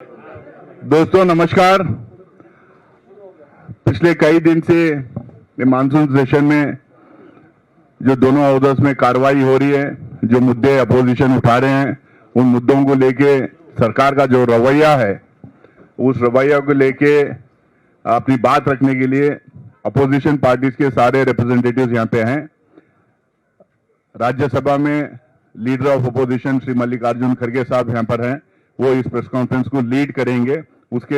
दोस्तों नमस्कार। पिछले कई दिन से ये मानसून सेशन में जो दोनों हाउसेस में कार्रवाई हो रही है, जो मुद्दे अपोजिशन उठा रहे हैं, उन मुद्दों को लेके सरकार का जो रवैया है, उस रवैया को लेके अपनी बात रखने के लिए अपोजिशन पार्टीज के सारे रिप्रेजेंटेटिव्स यहाँ पे हैं। राज्यसभा में leader of opposition Shri Mallikarjun खड़गे साहब यहाँ पर हैं। वो इस प्रेस कॉन्फ्रेंस को लीड करेंगे। उनके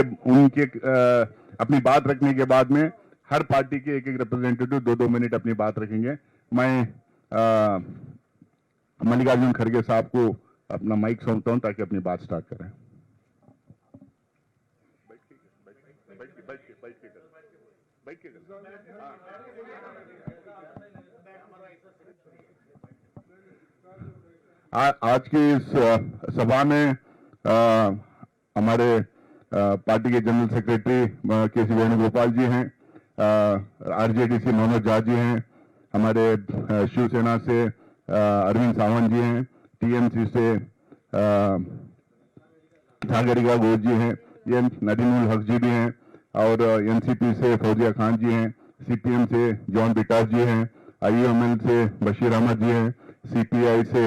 अपनी बात रखने के बाद में हर पार्टी के एक एक रिप्रेजेंटेटिव 2-2 मिनट अपनी बात रखेंगे। मैं मल्लिकार्जुन खड़गे साहब को अपना माइक सौंपता हूं ताकि अपनी बात स्टार्ट करें। आज की इस सभा में हमारे पार्टी के जनरल सेक्रेटरी के सी वेणुगोपाल जी हैं, आरजेडी से मनोज झा जी हैं, हमारे शिवसेना से अरविंद सावंत जी हैं, टीएमसी से सागरिका घोष जी हैं, ये नदीमुल हक जी भी हैं, और एनसीपी से फौजिया खान जी हैं, सीपीएम से जॉन विकास जी हैं, आईयूएमएल से बशीर अहमद जी हैं, सीपीआई से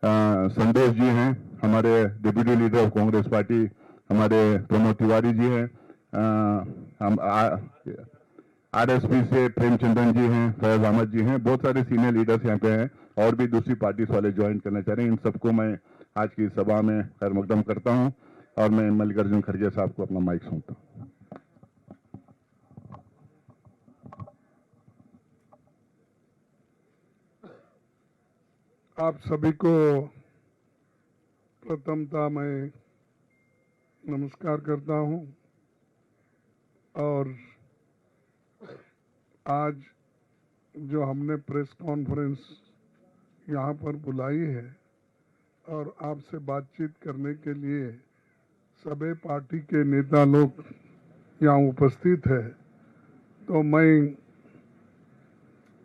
संतोष जी हैं, हमारे deputy leader of Congress party हमारे प्रमोद तिवारी जी हैं, हम आरएसपी से प्रेमचंद्रन जी हैं, फैज अहमद जी हैं। बहुत सारे सीनियर लीडर्स यहाँ पे हैं और भी दूसरी पार्टीज वाले ज्वाइन करना चाह रहे हैं। इन सबको मैं आज की सभा में खैर मकदम करता हूं और मैं मल्लिकार्जुन खड़गे साहब को अपना माइक सौंपता हूं। आप सभी को प्रथमतः मैं नमस्कार करता हूं और आज जो हमने प्रेस कॉन्फ्रेंस यहाँ पर बुलाई है और आपसे बातचीत करने के लिए सभी पार्टी के नेता लोग यहाँ उपस्थित है, तो मैं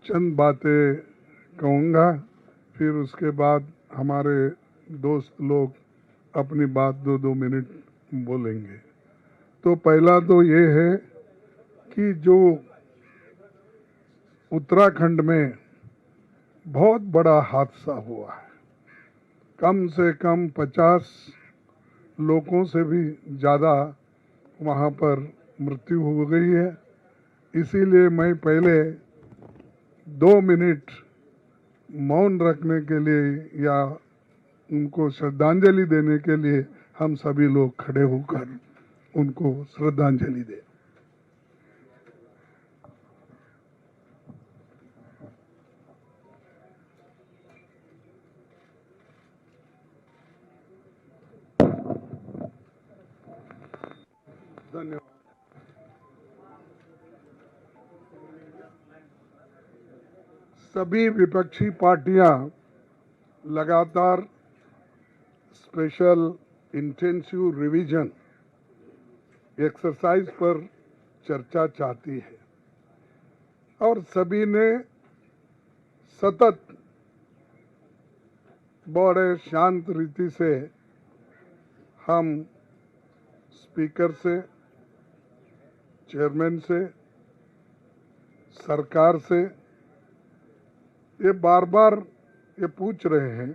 चंद बातें कहूँगा, फिर उसके बाद हमारे दोस्त लोग अपनी बात 2-2 मिनट बोलेंगे। तो पहला तो ये है कि जो उत्तराखंड में बहुत बड़ा हादसा हुआ है, कम से कम 50 लोगों से भी ज़्यादा वहाँ पर मृत्यु हो गई है। इसीलिए मैं पहले 2 मिनट मौन रखने के लिए या उनको श्रद्धांजलि देने के लिए हम सभी लोग खड़े होकर उनको श्रद्धांजलि दें। धन्यवाद। सभी विपक्षी पार्टियां लगातार स्पेशल इंटेंसिव रिवीजन एक्सरसाइज पर चर्चा चाहती है और सभी ने सतत बड़े शांत रीति से हम स्पीकर से, चेयरमैन से, सरकार से ये बार बार ये पूछ रहे हैं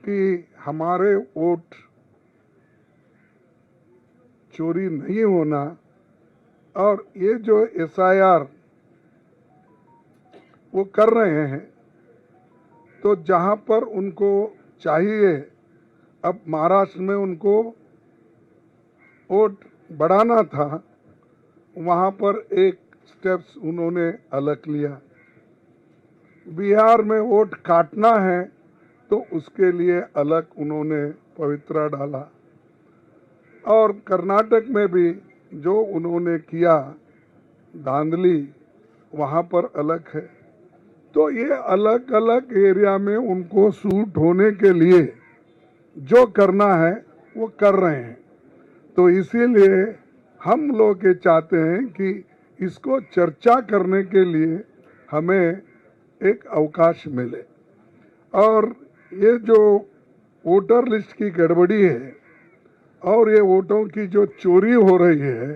कि हमारे वोट चोरी नहीं होना, और ये जो एसआईआर वो कर रहे हैं, तो जहां पर उनको चाहिए, अब महाराष्ट्र में उनको वोट बढ़ाना था, वहां पर एक स्टेप्स उन्होंने अलग लिया। बिहार में वोट काटना है तो उसके लिए अलग उन्होंने पवित्रा डाला, और कर्नाटक में भी जो उन्होंने किया धांधली, वहाँ पर अलग है। तो ये अलग अलग एरिया में उनको सूट होने के लिए जो करना है वो कर रहे हैं। तो इसीलिए हम लोग ये चाहते हैं कि इसको चर्चा करने के लिए हमें एक अवकाश मिले, और ये जो वोटर लिस्ट की गड़बड़ी है और ये वोटों की जो चोरी हो रही है,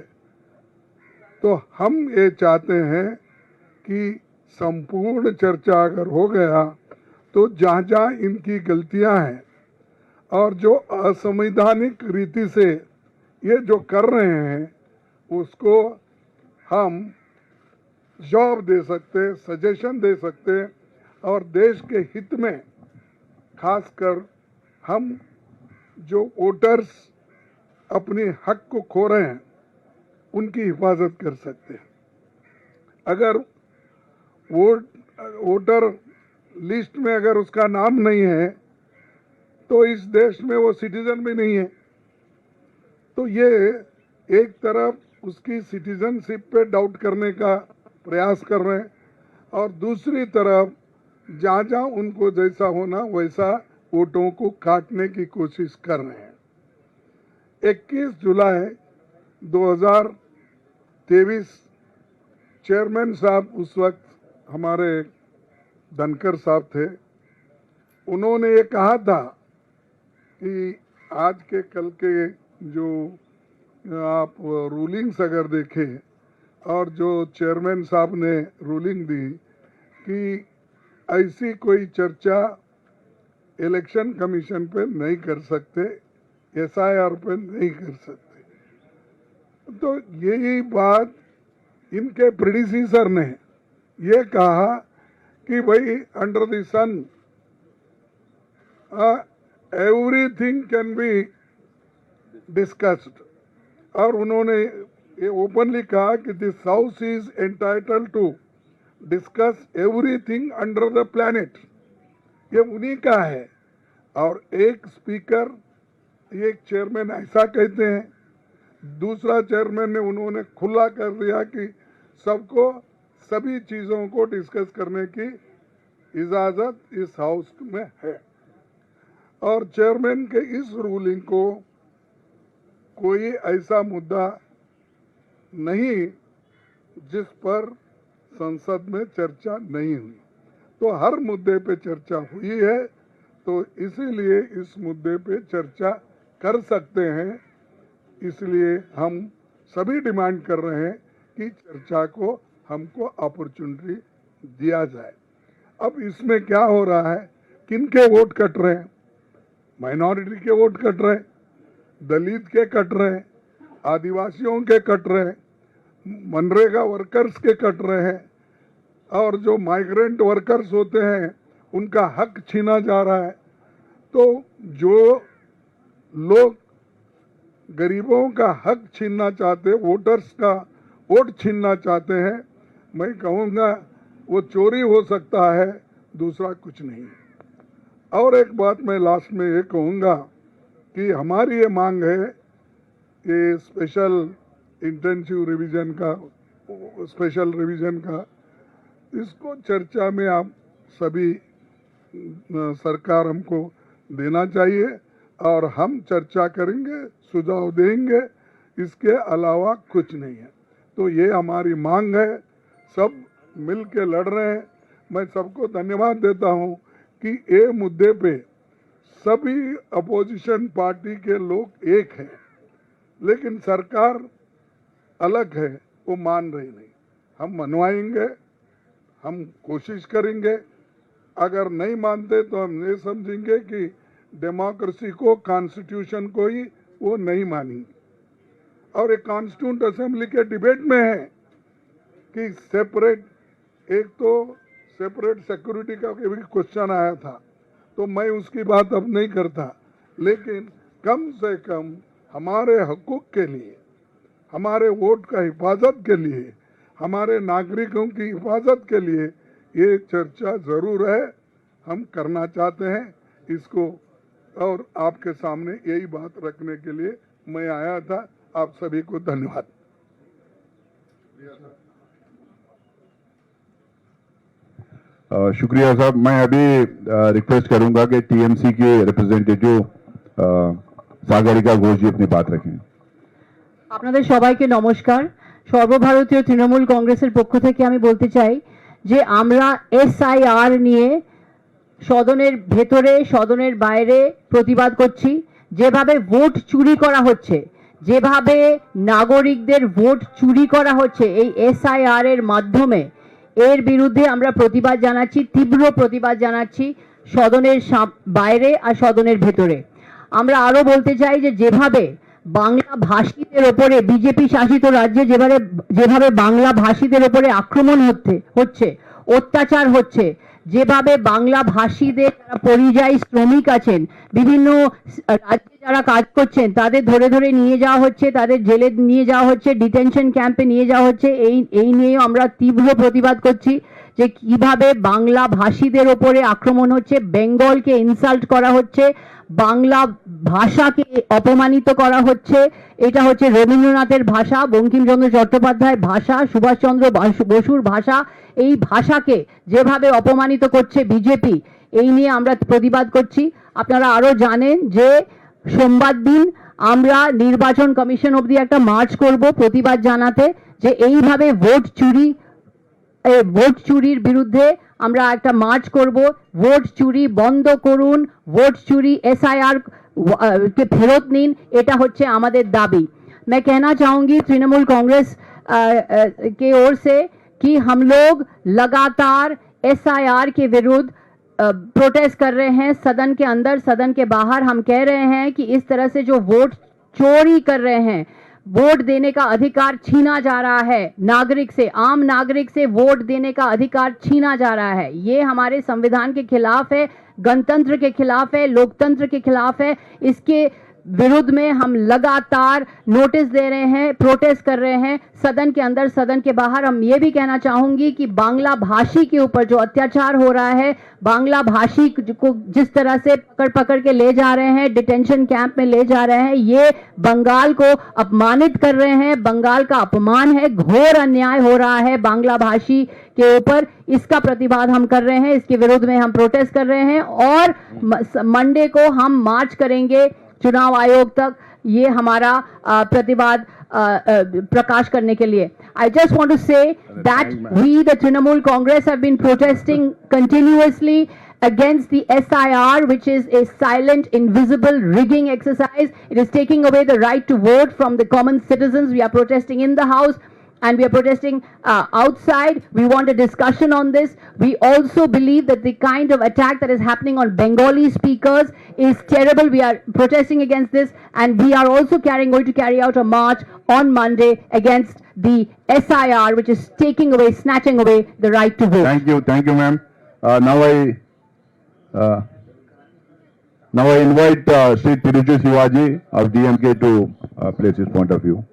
तो हम ये चाहते हैं कि संपूर्ण चर्चा अगर हो गया तो जहाँ जहाँ इनकी गलतियां हैं और जो असंवैधानिक रीति से ये जो कर रहे हैं उसको हम जवाब दे सकते, सजेशन दे सकते और देश के हित में खासकर हम जो वोटर्स अपनी हक को खो रहे हैं उनकी हिफाजत कर सकते हैं। अगर वोटर लिस्ट में अगर उसका नाम नहीं है तो इस देश में वो सिटीजन भी नहीं है। तो ये एक तरफ उसकी सिटीजनशिप पे डाउट करने का प्रयास कर रहे हैं और दूसरी तरफ जहाँ जहाँ उनको जैसा होना वैसा वोटों को काटने की कोशिश कर रहे हैं। 21 जुलाई 2023 चेयरमैन साहब उस वक्त हमारे धनखड़ साहब थे, उन्होंने ये कहा था कि आज के कल के जो आप रूलिंग्स अगर देखें और जो चेयरमैन साहब ने रूलिंग दी कि ऐसी कोई चर्चा इलेक्शन कमीशन पे नहीं कर सकते, SIR पे नहीं कर सकते। तो यही बात इनके प्रेडिसेसर ने ये कहा कि भाई under the sun everything can be discussed, और उन्होंने ये ओपनली कहा कि this house is entitled to discuss everything under the planet. ये उन्हीं का है। और एक स्पीकर, एक चेयरमैन ऐसा कहते हैं, दूसरा चेयरमैन ने उन्होंने खुला कर दिया कि सबको सभी चीज़ों को डिस्कस करने की इजाज़त इस हाउस में है। और चेयरमैन के इस रूलिंग को कोई ऐसा मुद्दा नहीं जिस पर संसद में चर्चा नहीं हुई, तो हर मुद्दे पे चर्चा हुई है। तो इसीलिए इस मुद्दे पे चर्चा कर सकते हैं। इसलिए हम सभी डिमांड कर रहे हैं कि चर्चा को हमको अपॉर्चुनिटी दिया जाए। अब इसमें क्या हो रहा है, किनके वोट कट रहे हैं? माइनॉरिटी के वोट कट रहे हैं, दलित के कट रहे हैं, आदिवासियों के कट रहे हैं, मनरेगा वर्कर्स के कट रहे हैं, और जो माइग्रेंट वर्कर्स होते हैं उनका हक छीना जा रहा है। तो जो लोग गरीबों का हक छीनना चाहते, वोटर्स का वोट छीनना चाहते हैं, मैं कहूँगा वो चोरी हो सकता है, दूसरा कुछ नहीं। और एक बात मैं लास्ट में ये कहूँगा कि हमारी ये मांग है कि स्पेशल इंटेंसिव रिवीजन का, स्पेशल रिवीजन का, इसको चर्चा में आप सभी सरकार हमको देना चाहिए और हम चर्चा करेंगे, सुझाव देंगे, इसके अलावा कुछ नहीं है। तो ये हमारी मांग है, सब मिल के लड़ रहे हैं। मैं सबको धन्यवाद देता हूँ कि ये मुद्दे पे सभी अपोजिशन पार्टी के लोग एक हैं, लेकिन सरकार अलग है, वो मान रही नहीं। हम मनवाएंगे, हम कोशिश करेंगे, अगर नहीं मानते तो हम ये समझेंगे कि डेमोक्रेसी को, कॉन्स्टिट्यूशन को ही वो नहीं मानेंगे। और एक कॉन्स्टिट्यूंट असेंबली के डिबेट में है कि सेपरेट, एक तो सेपरेट सिक्योरिटी का भी क्वेश्चन आया था, तो मैं उसकी बात अब नहीं करता, लेकिन कम से कम हमारे हकूक़ के लिए, हमारे वोट का हिफाजत के लिए, हमारे नागरिकों की हिफाजत के लिए ये चर्चा ज़रूर है, हम करना चाहते हैं इसको। और आपके सामने यही बात रखने के लिए मैं आया था। आप सभी को धन्यवाद। शुक्रिया साहब। मैं अभी रिक्वेस्ट करूंगा कि टीएमसी के रिप्रेजेंटेटिव सागरिका घोष जी अपनी बात रखें। আপনাদের সবাইকে নমস্কার। সর্বভারতীয় তৃণমূল কংগ্রেসের পক্ষ থেকে আমি বলতে চাই যে আমরা SIR নিয়ে সদনের ভেতরে, সদনের বাইরে প্রতিবাদ করছি। যেভাবে ভোট চুরি করা হচ্ছে, যেভাবে নাগরিকদের ভোট চুরি করা হচ্ছে এই এসআইআর এর মাধ্যমে, এর বিরুদ্ধে আমরা প্রতিবাদ জানাচ্ছি, তীব্র প্রতিবাদ জানাচ্ছি সদনের বাইরে আর সদনের ভেতরে। আমরা আরো বলতে চাই যে যেভাবে বাংলা ভাষীদের ওপরে বিজেপি শাসিত রাজ্যে যেভাবে বাংলা ভাষীদের ওপরে আক্রমণ হচ্ছে, অত্যাচার হচ্ছে, যেভাবে বাংলা ভাষীদের যারা পরিযায়ী শ্রমিক আছেন, বিভিন্ন রাজ্যে যারা কাজ করছেন, তাদের ধরে ধরে নিয়ে যাওয়া হচ্ছে, তাদের জেলে নিয়ে যাওয়া হচ্ছে, ডিটেনশন ক্যাম্পে নিয়ে যাওয়া হচ্ছে, এই নিয়ে আমরা তীব্র প্রতিবাদ করছি যে কিভাবে বাংলা ভাষীদের ওপরে আক্রমণ হচ্ছে, বেঙ্গলকে ইনসাল্ট করা হচ্ছে, বাংলা ভাষাকে অপমানিত করা হচ্ছে। এটা হচ্ছে রবীন্দ্রনাথের ভাষা, বঙ্কিমচন্দ্র চট্টোপাধ্যায়ের ভাষা, সুভাষচন্দ্র বসুর ভাষা। এই ভাষাকে যেভাবে অপমানিত করছে বিজেপি, এই নিয়ে আমরা প্রতিবাদ করছি। আপনারা আরো জানেন যে সোমবার দিন আমরা নির্বাচন কমিশন অবধি একটা মার্চ করব প্রতিবাদ জানাতে যে এইভাবে ভোট চুরির বিরুদ্ধে আমরা একটা মার্চ করব। ভোট চুরি বন্ধ করুন, ভোট চুরি एसआईआर के फेरत नीन, এটা হচ্ছে আমাদের দাবি। मैं कहना चाहूंगी तृणमूल कांग्रेस के ओर से कि हम लोग लगातार एसआईआर के विरुद्ध प्रोटेस्ट कर रहे हैं, सदन के अंदर सदन के बाहर। हम कह रहे हैं कि इस तरह से जो वोट चोरी कर रहे हैं, वोट देने का अधिकार छीना जा रहा है नागरिक से, आम नागरिक से वोट देने का अधिकार छीना जा रहा है, ये हमारे संविधान के खिलाफ है, गणतंत्र के खिलाफ है, लोकतंत्र के खिलाफ है। इसके विरुद्ध में हम लगातार नोटिस दे रहे हैं, प्रोटेस्ट कर रहे हैं सदन के अंदर सदन के बाहर। हम ये भी कहना चाहूंगी कि बांग्ला भाषी के ऊपर जो अत्याचार हो रहा है, बांग्ला भाषी को जिस तरह से पकड़ के ले जा रहे हैं, डिटेंशन कैंप में ले जा रहे हैं, ये बंगाल को अपमानित कर रहे हैं, बंगाल का अपमान है, घोर अन्याय हो रहा है बांग्ला भाषी के ऊपर। इसका प्रतिवाद हम कर रहे हैं, इसके विरुद्ध में हम प्रोटेस्ट कर रहे हैं और मंडे को हम मार्च करेंगे चुनाव आयोग तक, ये हमारा प्रतिवाद प्रकाश करने के लिए। I just want to say that we, the Trinamool Congress, have been protesting continuously against the SIR, which is a silent, invisible rigging exercise. It is taking away the right to vote from the common citizens. We are protesting in the House and we are protesting outside. We want a discussion on this. We also believe that the kind of attack that is happening on Bengali speakers is terrible. We are protesting against this, and we are also going to carry out a march on Monday against the SIR, which is snatching away the right to vote. Thank you, ma'am. Now I invite Sri Tiruchi Shivaji of DMK to place his point of view.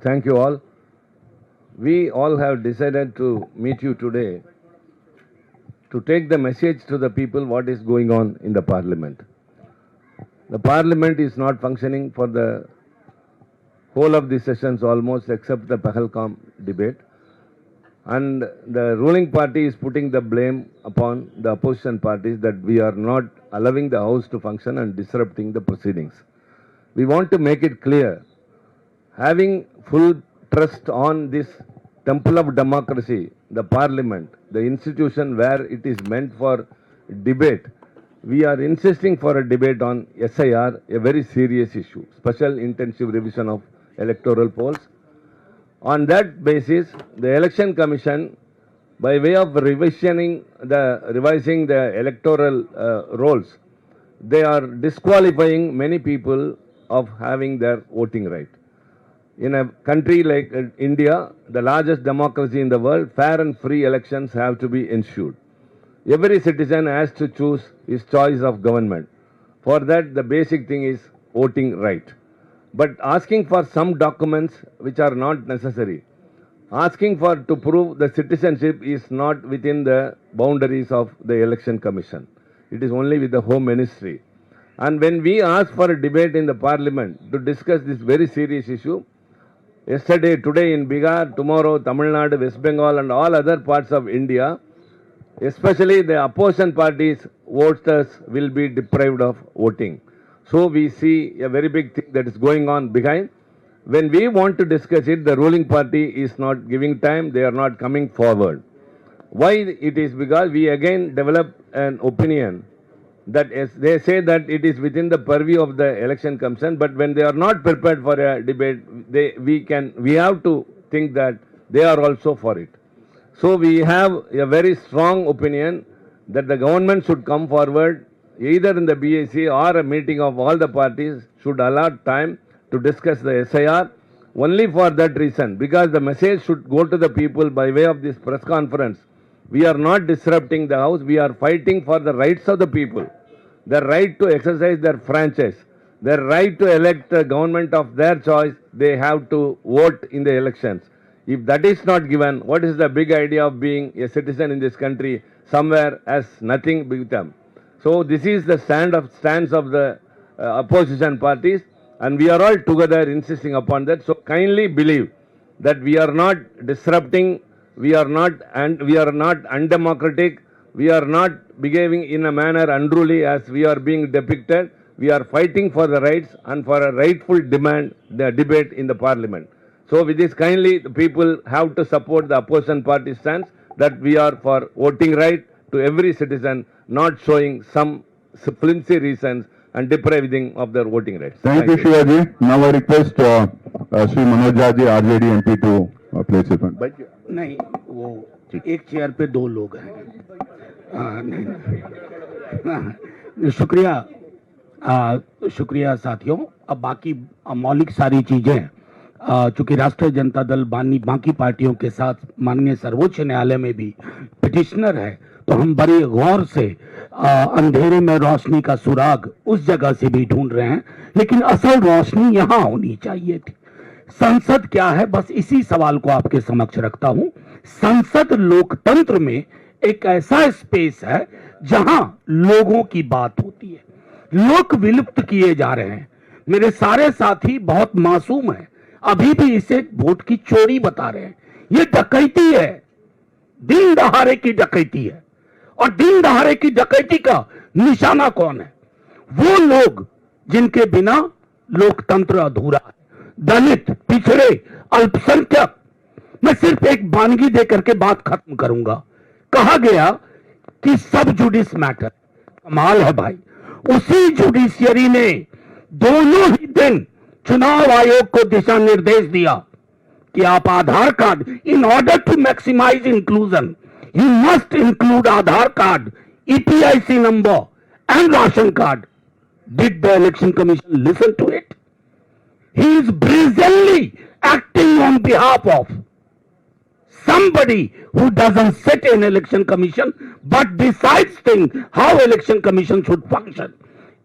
Thank you all. We all have decided to meet you today to take the message to the people what is going on in the parliament. The parliament is not functioning for the whole of the sessions almost, except the Pahalgam debate. And the ruling party is putting the blame upon the opposition parties that we are not allowing the house to function and disrupting the proceedings. We want to make it clear, having full trust on this temple of democracy, the parliament, the institution where it is meant for debate, we are insisting for a debate on SIR, a very serious issue, special intensive revision of electoral polls. On that basis, the Election Commission, by way of revising the electoral rolls, they are disqualifying many people of having their voting right. In a country like India, the largest democracy in the world, fair and free elections have to be ensured. Every citizen has to choose his choice of government. For that, the basic thing is voting right. But asking for some documents which are not necessary, asking for to prove the citizenship is not within the boundaries of the Election Commission. It is only with the Home Ministry. And when we ask for a debate in the Parliament to discuss this very serious issue, yesterday, today in Bihar, tomorrow Tamil Nadu, West Bengal and all other parts of India, especially the opposition parties, voters will be deprived of voting. So we see a very big thing that is going on behind. When we want to discuss it, the ruling party is not giving time, they are not coming forward. Why it is? Because we again develop an opinion that they say that it is within the purview of the election commission, but when they are not prepared for a debate, we have to think that they are also for it. So we have a very strong opinion that the government should come forward either in the BAC or a meeting of all the parties should allot time to discuss the SIR only for that reason, because the message should go to the people by way of this press conference. We are not disrupting the house, we are fighting for the rights of the people, their right to exercise their franchise, their right to elect a government of their choice. They have to vote in the elections. If that is not given, what is the big idea of being a citizen in this country somewhere as nothing with them? So this is the stance of the opposition parties, and we are all together insisting upon that. So kindly believe that we are not disrupting, we are not undemocratic, we are not behaving in a manner unruly as we are being depicted. We are fighting for the rights and for a rightful demand, the debate in the parliament. So with this, kindly the people have to support the opposition party stance that we are for voting right to every citizen, not showing some flimsy reasons and depriving of their voting rights. Thank you, Shivaji. Now I request Shri Manoj Jha, RJD MP to place his point. नहीं, वो एक chair पे दो लोग हैं। नहीं, शुक्रिया साथियों। अब बाकी मौलिक सारी चीजें चूंकि राष्ट्रीय जनता दल बाकी पार्टियों के साथ माननीय सर्वोच्च न्यायालय में भी पिटिशनर है, तो हम बड़े गौर से अंधेरे में रोशनी का सुराग उस जगह से भी ढूंढ रहे हैं, लेकिन असल रोशनी यहाँ होनी चाहिए थी। संसद क्या है, बस इसी सवाल को आपके समक्ष रखता हूं। संसद लोकतंत्र में एक ऐसा स्पेस है जहां लोगों की बात होती है। लोक विलुप्त किए जा रहे हैं। मेरे सारे साथी बहुत मासूम हैं, अभी भी इसे वोट की चोरी बता रहे हैं। ये डकैती है, दिन दहाड़े की डकैती है। और दिन दहाड़े की डकैती का निशाना कौन है? वो लोग जिनके बिना लोकतंत्र अधूरा है। दलित, पिछड़े, अल्पसंख्यक। मैं सिर्फ एक वानगी देकर के बात खत्म करूंगा। कहा गया कि सब जुडिस मैटर। कमाल है भाई, उसी जुडिशियरी ने दोनों ही दिन चुनाव आयोग को दिशा निर्देश दिया कि आप Aadhaar card, in order to maximise inclusion, you must include Aadhaar card, EPIC number and ration card. Did the election commission listen to it? He is brazenly acting on behalf of somebody who doesn't sit in election commission but decides things how election commission should function.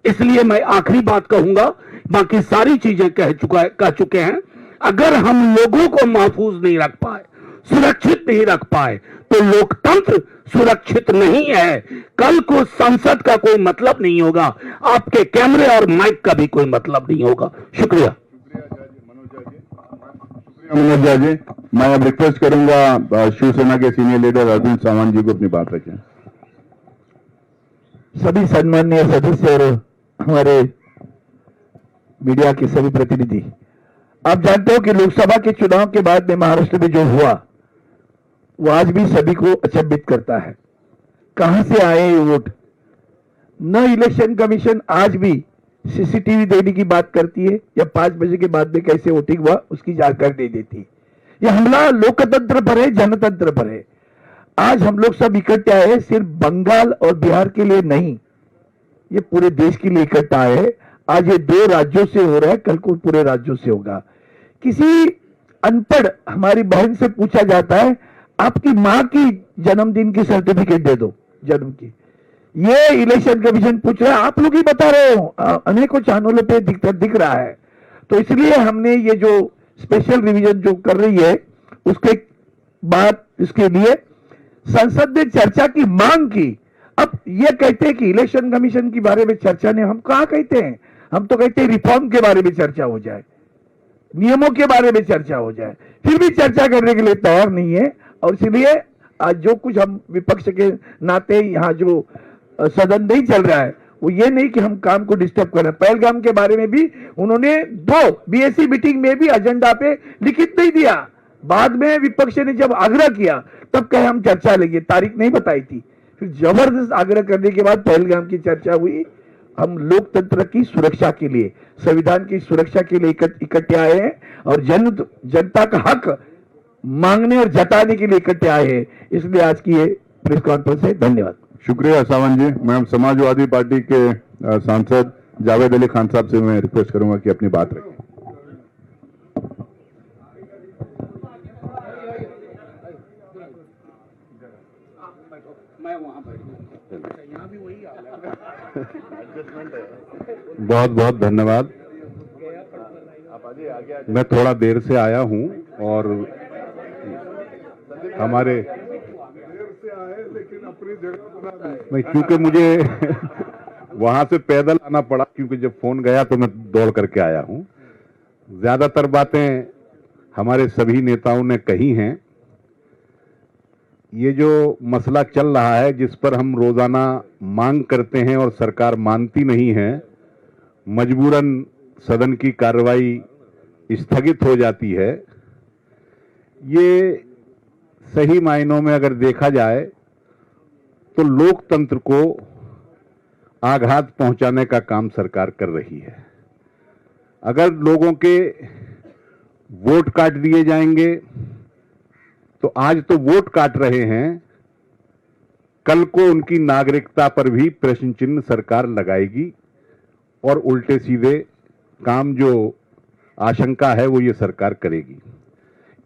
इसलिए मैं आखिरी बात कहूंगा, बाकी सारी चीजें कह चुके हैं। अगर हम लोगों को महफूज नहीं रख पाए, सुरक्षित नहीं रख पाए, तो लोकतंत्र सुरक्षित नहीं है। कल को संसद का कोई मतलब नहीं होगा, आपके कैमरे और माइक का भी कोई मतलब नहीं होगा। शुक्रिया। मनोज झा जी, मैं अब रिक्वेस्ट करूंगा शिवसेना के सीनियर लीडर अरविंद सावंत जी को अपनी बात रखें। सभी सम्माननीय सदस्य और हमारे मीडिया के सभी प्रतिनिधि, आप जानते हो कि लोकसभा के चुनाव के बाद में महाराष्ट्र में जो हुआ वो आज भी सभी को अचंभित करता है। कहां से आए ये वोट? न इलेक्शन कमीशन आज भी सीसीटीवी देने की बात करती है या 5 बजे के बाद में कैसे वोटिंग हुआ उसकी जानकारी नहीं देती। यह हमला लोकतंत्र पर है, जनतंत्र पर है। आज हम लोग सब इकट्ठे आए हैं, सिर्फ बंगाल और बिहार के लिए नहीं, ये पूरे देश के लिए इकट्ठा है। आज ये 2 राज्यों से हो रहा है, कल को पूरे राज्यों से होगा। किसी अनपढ़ हमारी बहन से पूछा जाता है, आपकी मां की जन्मदिन की सर्टिफिकेट दे दो, जन्म की। ये इलेक्शन कमीशन पूछ रहा है, आप लोग ही बता रहे हो, अनेकों चैनलों पे दिख रहा है। तो इसलिए हमने ये जो स्पेशल रिवीजन जो कर रही है उसके बाद इसके लिए संसद ने चर्चा की मांग की। अब ये कहते हैं कि इलेक्शन कमीशन के बारे में चर्चा ने, हम कहा कहते हैं, हम तो कहते हैं रिफॉर्म के बारे में चर्चा हो जाए, नियमों के बारे में चर्चा हो जाए। फिर भी चर्चा करने के लिए तैयार नहीं है। और इसलिए आज जो कुछ हम विपक्ष के नाते यहाँ जो सदन नहीं चल रहा है वो ये नहीं कि हम काम को डिस्टर्ब कर रहे हैं। पहलगाम के बारे में भी उन्होंने 2 BAC मीटिंग में भी एजेंडा पे लिखित नहीं दिया। बाद में विपक्ष ने जब आग्रह किया तब कहे हम चर्चा लेंगे, तारीख नहीं बताई थी। फिर जबरदस्त आग्रह करने के बाद पहलगाम की चर्चा हुई। हम लोकतंत्र की सुरक्षा के लिए, संविधान की सुरक्षा के लिए इकट्ठे आए हैं और जनता का हक मांगने और जताने के लिए इकट्ठे आए हैं। इसलिए आज की ये प्रेस कॉन्फ्रेंस है। धन्यवाद। शुक्रिया सावंत जी। मैं समाजवादी पार्टी के सांसद जावेद अली खान साहब से मैं रिक्वेस्ट करूंगा कि अपनी बात रखें। बहुत बहुत धन्यवाद। मैं थोड़ा देर से आया हूं और हमारे लेकिन अपनी जगह बना दी। नहीं, क्योंकि मुझे वहां से पैदल आना पड़ा, क्योंकि जब फोन गया तो मैं दौड़ करके आया हूं। ज्यादातर बातें हमारे सभी नेताओं ने कही हैं। ये जो मसला चल रहा है, जिस पर हम रोजाना मांग करते हैं और सरकार मानती नहीं है, मजबूरन सदन की कार्रवाई स्थगित हो जाती है, ये सही मायनों में अगर देखा जाए तो लोकतंत्र को आघात पहुंचाने का काम सरकार कर रही है। अगर लोगों के वोट काट दिए जाएंगे तो आज तो वोट काट रहे हैं, कल को उनकी नागरिकता पर भी प्रश्न चिन्ह सरकार लगाएगी और उल्टे सीधे काम जो आशंका है वो ये सरकार करेगी।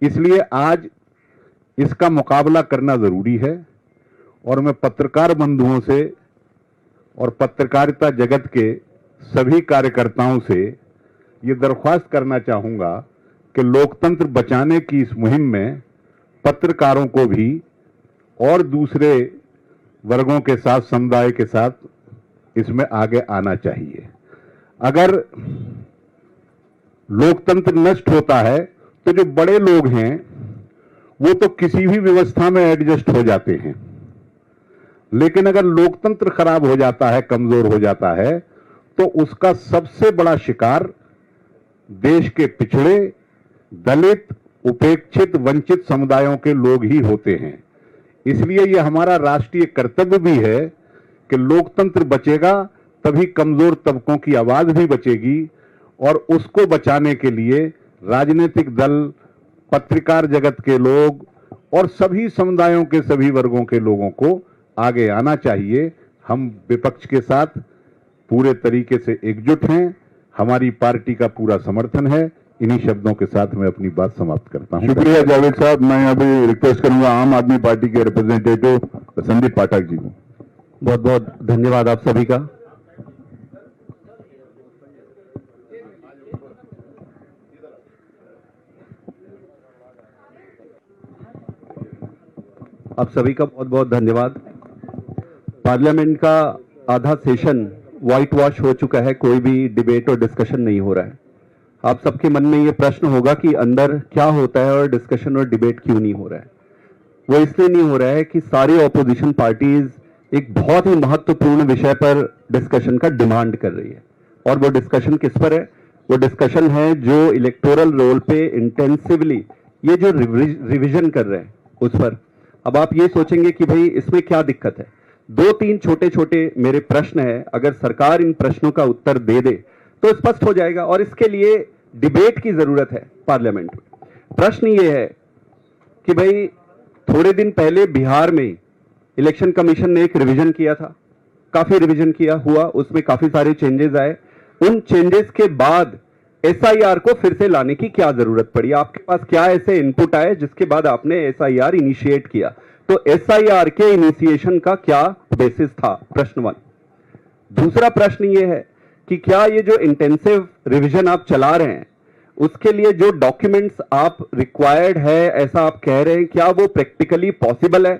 इसलिए आज इसका मुकाबला करना जरूरी है और मैं पत्रकार बंधुओं से और पत्रकारिता जगत के सभी कार्यकर्ताओं से ये दरख्वास्त करना चाहूंगा कि लोकतंत्र बचाने की इस मुहिम में पत्रकारों को भी और दूसरे वर्गों के साथ, समुदाय के साथ इसमें आगे आना चाहिए। अगर लोकतंत्र नष्ट होता है तो जो बड़े लोग हैं वो तो किसी भी व्यवस्था में एडजस्ट हो जाते हैं, लेकिन अगर लोकतंत्र खराब हो जाता है, कमजोर हो जाता है, तो उसका सबसे बड़ा शिकार देश के पिछड़े, दलित, उपेक्षित, वंचित समुदायों के लोग ही होते हैं। इसलिए यह हमारा राष्ट्रीय कर्तव्य भी है कि लोकतंत्र बचेगा तभी कमजोर तबकों की आवाज भी बचेगी, और उसको बचाने के लिए राजनीतिक दल, पत्रकार जगत के लोग और सभी समुदायों के सभी वर्गों के लोगों को आगे आना चाहिए। हम विपक्ष के साथ पूरे तरीके से एकजुट हैं, हमारी पार्टी का पूरा समर्थन है। इन्हीं शब्दों के साथ मैं अपनी बात समाप्त करता हूं। शुक्रिया जावेद साहब। मैं अभी रिक्वेस्ट करूंगा आम आदमी पार्टी के रिप्रेजेंटेटिव संदीप पाठक जी को। बहुत बहुत धन्यवाद आप सभी का। आप सभी का बहुत बहुत धन्यवाद। पार्लियामेंट का आधा सेशन व्हाइट वॉश हो चुका है, कोई भी डिबेट और डिस्कशन नहीं हो रहा है। आप सबके मन में ये प्रश्न होगा कि अंदर क्या होता है और डिस्कशन और डिबेट क्यों नहीं हो रहा है। वो इसलिए नहीं हो रहा है कि सारी ऑपोजिशन पार्टीज एक बहुत ही महत्वपूर्ण विषय पर डिस्कशन का डिमांड कर रही है। और वो डिस्कशन किस पर है? वो डिस्कशन है जो इलेक्टोरल रोल पे इंटेंसिवली ये जो रिविजन कर रहे हैं उस पर। अब आप ये सोचेंगे कि भाई इसमें क्या दिक्कत है। 2-3 छोटे छोटे मेरे प्रश्न है, अगर सरकार इन प्रश्नों का उत्तर दे दे तो स्पष्ट हो जाएगा, और इसके लिए डिबेट की जरूरत है पार्लियामेंट में। प्रश्न ये है कि भाई थोड़े दिन पहले बिहार में इलेक्शन कमीशन ने एक रिवीजन किया था, काफी रिवीजन किया हुआ, उसमें काफी सारे चेंजेस आए। उन चेंजेस के बाद एसआईआर को फिर से लाने की क्या जरूरत पड़ी? आपके पास क्या ऐसे इनपुट आए जिसके बाद आपने एसआईआर इनिशिएट किया? तो एसआईआर के इनिशिएशन का क्या बेसिस था? प्रश्न 1। दूसरा प्रश्न ये है कि क्या ये जो इंटेंसिव रिवीजन आप चला रहे हैं उसके लिए जो डॉक्यूमेंट्स आप रिक्वायर्ड है ऐसा आप कह रहे हैं, क्या वो प्रैक्टिकली पॉसिबल है?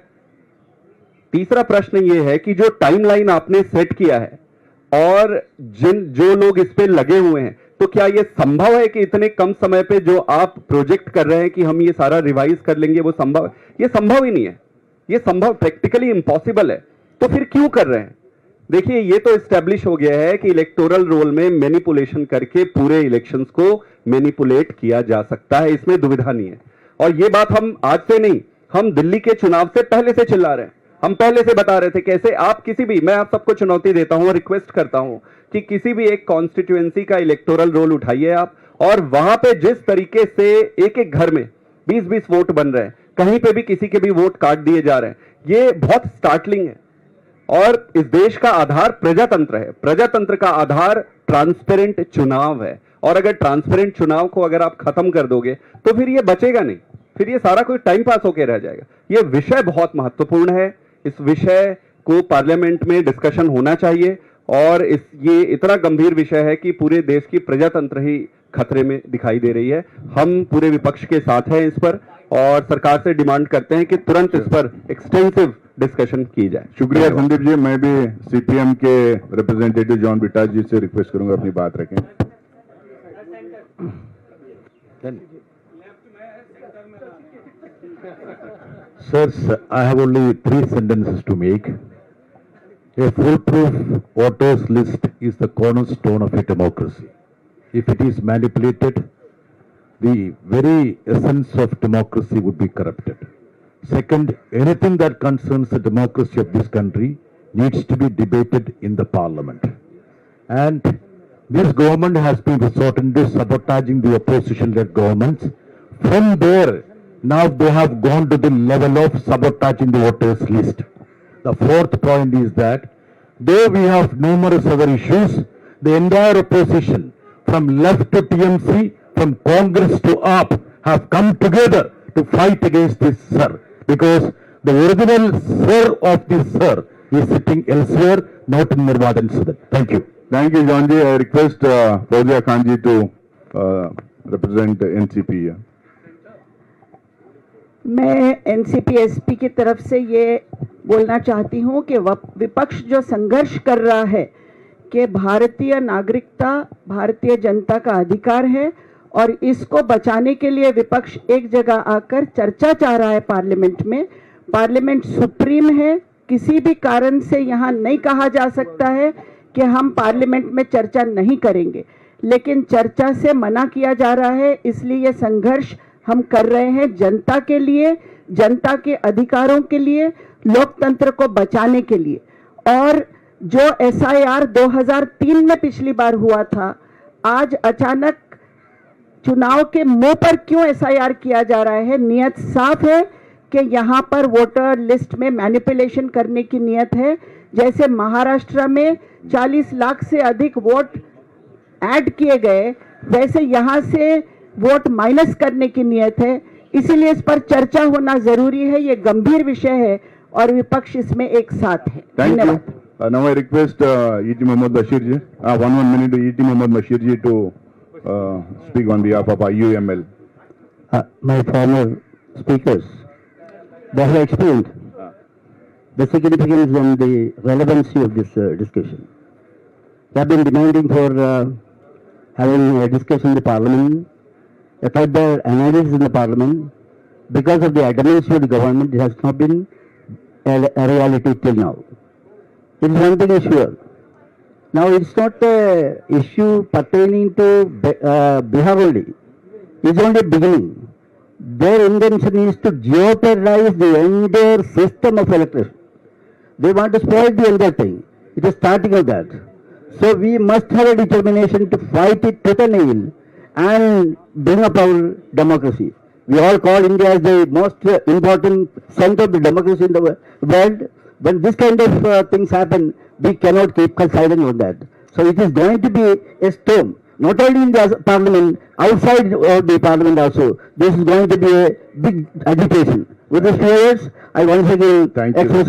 तीसरा प्रश्न ये है कि जो टाइमलाइन आपने सेट किया है और जो लोग इस पे लगे हुए हैं, तो क्या ये संभव है कि इतने कम समय पे जो आप प्रोजेक्ट कर रहे हैं कि हम ये सारा रिवाइज कर लेंगे, वो संभव है? ये संभव ही नहीं है, ये संभव प्रैक्टिकली इम्पॉसिबल है। तो फिर क्यों कर रहे हैं? देखिए, ये तो एस्टेब्लिश हो गया है कि इलेक्टोरल रोल में मैनिपुलेशन करके पूरे इलेक्शंस को मैनिपुलेट किया जा सकता है, इसमें दुविधा नहीं है। और ये बात हम आज से नहीं, हम दिल्ली के चुनाव से पहले से चिल्ला रहे हैं। हम पहले से बता रहे थे कैसे आप किसी भी, मैं आप सबको चुनौती देता हूं और रिक्वेस्ट करता हूं कि किसी भी एक कॉन्स्टिट्यूएंसी का इलेक्टोरल रोल उठाइए आप, और वहां पे जिस तरीके से एक एक घर में 20-20 वोट बन रहे हैं, कहीं पे भी किसी के भी वोट काट दिए जा रहे हैं, ये बहुत स्टार्टलिंग है। और इस देश का आधार प्रजातंत्र है, प्रजातंत्र का आधार ट्रांसपेरेंट चुनाव है, और अगर ट्रांसपेरेंट चुनाव को अगर आप खत्म कर दोगे तो फिर ये बचेगा नहीं, फिर ये सारा कोई टाइम पास होकर रह जाएगा। ये विषय बहुत महत्वपूर्ण है, इस विषय को पार्लियामेंट में डिस्कशन होना चाहिए, और ये इतना गंभीर विषय है कि पूरे देश की प्रजातंत्र ही खतरे में दिखाई दे रही है। हम पूरे विपक्ष के साथ हैं इस पर, और सरकार से डिमांड करते हैं कि तुरंत इस पर एक्सटेंसिव डिस्कशन की जाए। शुक्रिया संदीप जी। मैं भी सीपीएम के रिप्रेजेंटेटिव जॉन बिटास जी से रिक्वेस्ट करूंगा अपनी बात रखें। Sirs, I have only 3 sentences to make. A foolproof voters list is the cornerstone of a democracy. If it is manipulated, the very essence of democracy would be corrupted. Second, anything that concerns the democracy of this country needs to be debated in the parliament. And this government has been resorting to sabotaging the opposition-led governments. From there, now they have gone to the level of sabotaging the voters list. The fourth point is that though we have numerous other issues, the entire opposition from left to TMC, from Congress to AAP have come together to fight against this sir, because the original sir of this sir is sitting elsewhere, not in Nirvadan Sudan. Thank you. Thank you, John ji. I request Fawzia Khan ji to represent NCP here. मैं NCP SP की तरफ से ये बोलना चाहती हूँ कि विपक्ष जो संघर्ष कर रहा है कि भारतीय नागरिकता भारतीय जनता का अधिकार है, और इसको बचाने के लिए विपक्ष एक जगह आकर चर्चा चाह रहा है पार्लियामेंट में। पार्लियामेंट सुप्रीम है, किसी भी कारण से यहाँ नहीं कहा जा सकता है कि हम पार्लियामेंट में चर्चा नहीं करेंगे, लेकिन चर्चा से मना किया जा रहा है। इसलिए ये संघर्ष हम कर रहे हैं जनता के लिए, जनता के अधिकारों के लिए, लोकतंत्र को बचाने के लिए। और जो एसआईआर 2003 में पिछली बार हुआ था, आज अचानक चुनाव के मुंह पर क्यों एसआईआर किया जा रहा है? नियत साफ है कि यहाँ पर वोटर लिस्ट में मैनिपुलेशन करने की नियत है। जैसे महाराष्ट्र में 40 लाख से अधिक वोट ऐड किए गए, वैसे यहाँ से वोट माइनस करने की नियत है। इसीलिए इस पर चर्चा होना जरूरी है, ये गंभीर विषय है और विपक्ष इसमें एक साथ है। Thank you. Now I request E.T. Mohammad Bashir ji. One minute to E.T. Mohammad Bashir ji to speak on behalf of IUML. My former speakers, they have explained the significance and the relevancy of this discussion. They have been demanding for having a discussion in the parliament, a further analysis in the parliament. Because of the adamantly of the government, it has not been a reality till now. It is one thing is sure. Now it's not a issue pertaining to Bihar only. It's only beginning. Their intention is to jeopardize the entire system of elections. They want to spoil the entire thing. It is starting of that. So we must have a determination to fight it to the nail and bring up our democracy. We all call India as the most important center of the democracy in the world. When this kind of things happen, we cannot keep silent on that. So it is going to be a storm, not only in the parliament, outside of the parliament also. This is going to be a big agitation. With these words, I once again express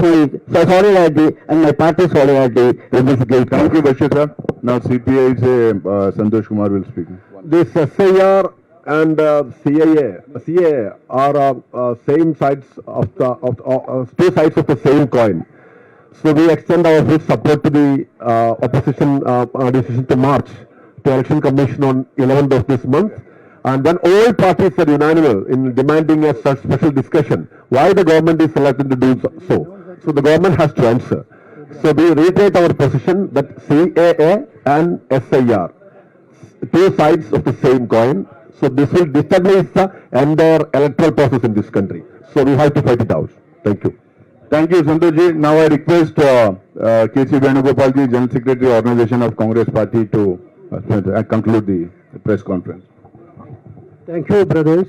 my solidarity and my party's solidarity with this great cause. Thank you, Bashir sir. Now CPI se Santosh Kumar will speak. This SIR and CA are same sides of the two sides of the same coin. So we extend our full support to the opposition decision to march to Election Commission on 11th of this month. And then all parties are unanimous in demanding a such special discussion. Why the government is selected to do so? So the government has to answer. So we reiterate our position that CAA and SIR, two sides of the same coin. So this will destabilize the entire electoral process in this country. So we have to fight it out. Thank you. Thank you, Santosh ji. Now I request K.C. Venugopal ji, General Secretary, Organization of Congress Party, to conclude the press conference. Thank you, brothers.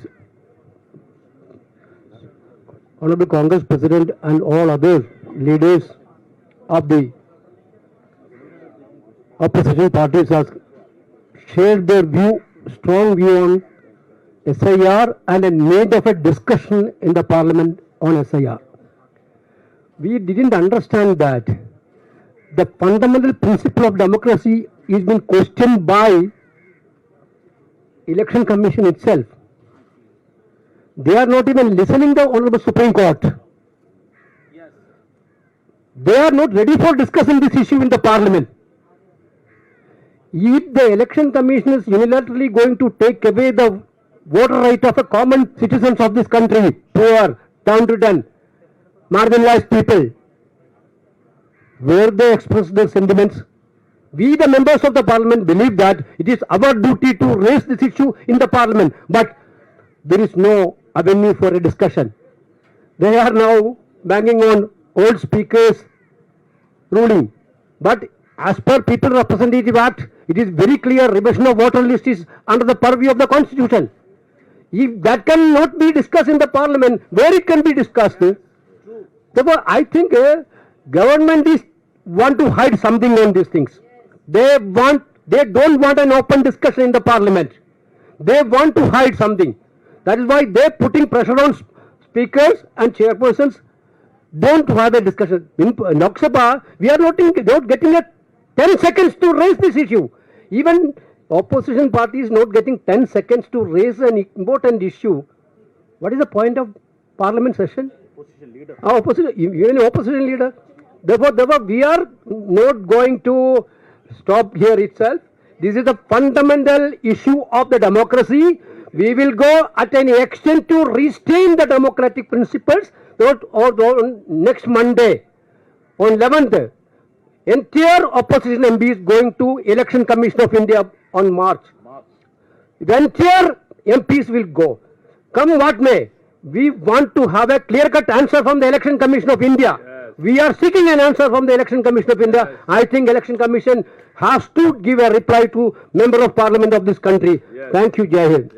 Honorable Congress President and all other leaders of the opposition parties have shared their view, strong view on SIR and a need of a discussion in the parliament on SIR. We didn't understand that the fundamental principle of democracy is being questioned by Election Commission itself. They are not even listening to the Honorable Supreme Court. They are not ready for discussing this issue in the parliament. If the Election Commission is unilaterally going to take away the voter right of the common citizens of this country, poor, downtrodden, marginalized people, where they express their sentiments, we the members of the parliament believe that it is our duty to raise this issue in the parliament, but there is no avenue for a discussion. They are now banging on old speakers ruling, but as per People Representative Act, it is very clear revision of voter list is under the purview of the Constitution. If that cannot be discussed in the parliament, where it can be discussed? Therefore, I think government is want to hide something on these things. They don't want an open discussion in the parliament. They want to hide something. That is why they are putting pressure on speakers and chairpersons. Don't have a discussion. In Lok Sabha, we are not getting a 10 seconds to raise this issue. Even opposition party is not getting 10 seconds to raise an important issue. What is the point of parliament session? Opposition leader. Even opposition leader. Therefore, we are not going to stop here itself. This is the fundamental issue of the democracy. We will go at any extent to restrain the democratic principles. Or next Monday, on 11th, entire opposition MP is going to Election Commission of India on March. The entire MPs will go. Come what may, we want to have a clear-cut answer from the Election Commission of India. Yes. We are seeking an answer from the Election Commission of India. Yes. I think Election Commission has to give a reply to Member of Parliament of this country. Yes. Thank you, Jai Hind.